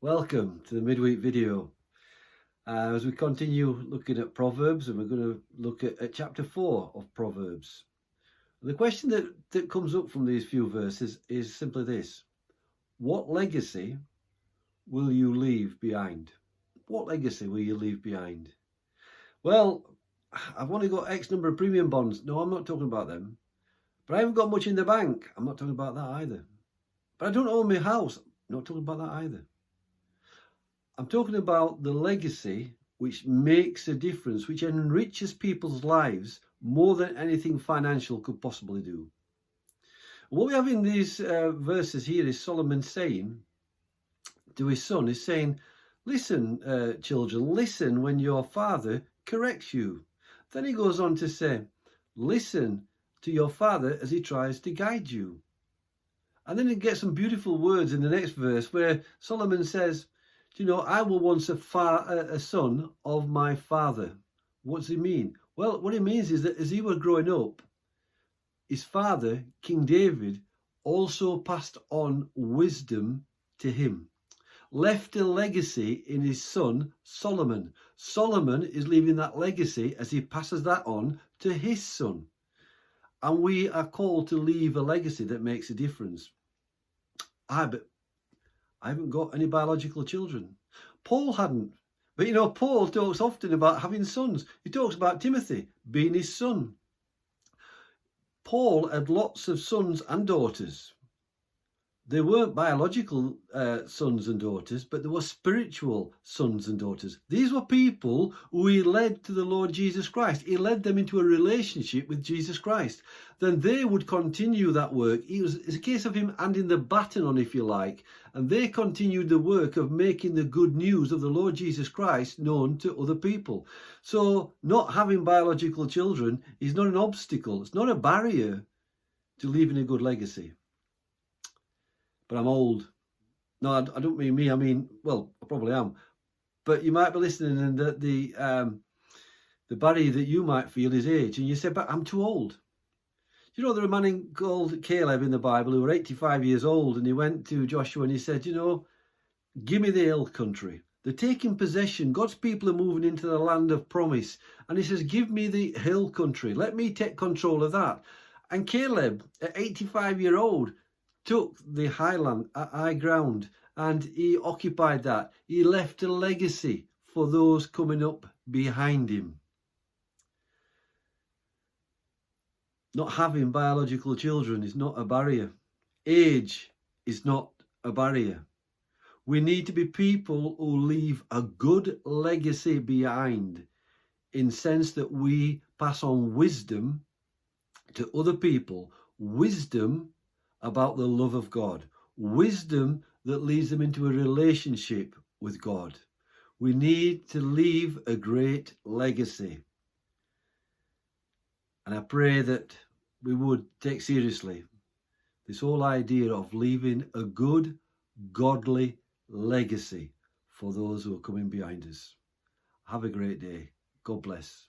Welcome to the midweek video. As we continue looking at Proverbs, and we're going to look at chapter 4 of Proverbs. The question that comes up from these few verses is simply this: what legacy will you leave behind? What legacy will you leave behind? Well, I've only got X number of premium bonds. No, I'm not talking about them. But I haven't got much in the bank. I'm not talking about that either. But I don't own my house. I'm not talking about that either. I'm talking about the legacy which makes a difference, which enriches people's lives more than anything financial could possibly do. What we have in these verses here is Solomon saying to his son, he's saying, listen, children, listen when your father corrects you. Then he goes on to say, listen to your father as he tries to guide you. And then he gets some beautiful words in the next verse where Solomon says, you know, I was once a son of my father. What does he mean? Well, what he means is that as he was growing up, his father, King David, also passed on wisdom to him, left a legacy in his son, Solomon. Solomon is leaving that legacy as he passes that on to his son. And we are called to leave a legacy that makes a difference. I haven't got any biological children. Paul hadn't. But you know, Paul talks often about having sons. He talks about Timothy being his son. Paul had lots of sons and daughters. They weren't biological sons and daughters, but they were spiritual sons and daughters. These were people who he led to the Lord Jesus Christ. He led them into a relationship with Jesus Christ. Then they would continue that work. It's a case of him handing the baton on, if you like, and they continued the work of making the good news of the Lord Jesus Christ known to other people. So not having biological children is not an obstacle. It's not a barrier to leaving a good legacy. But I'm old. No, I don't mean me. I mean, well, I probably am. But you might be listening, and the barrier that you might feel is age, and you say, "But I'm too old." You know, there's a man called Caleb in the Bible who was 85 years old, and he went to Joshua and he said, "You know, give me the hill country. They're taking possession. God's people are moving into the land of promise, and he says, give me the hill country. Let me take control of that." And Caleb, at 85-year-old, took the high ground, and he occupied that. He left a legacy for those coming up behind him. Not having biological children is not a barrier. Age is not a barrier. We need to be people who leave a good legacy behind, in sense that we pass on wisdom to other people, wisdom about the love of God, wisdom that leads them into a relationship with God. We need to leave a great legacy. And I pray that we would take seriously this whole idea of leaving a good, godly legacy for those who are coming behind us. Have a great day. God bless.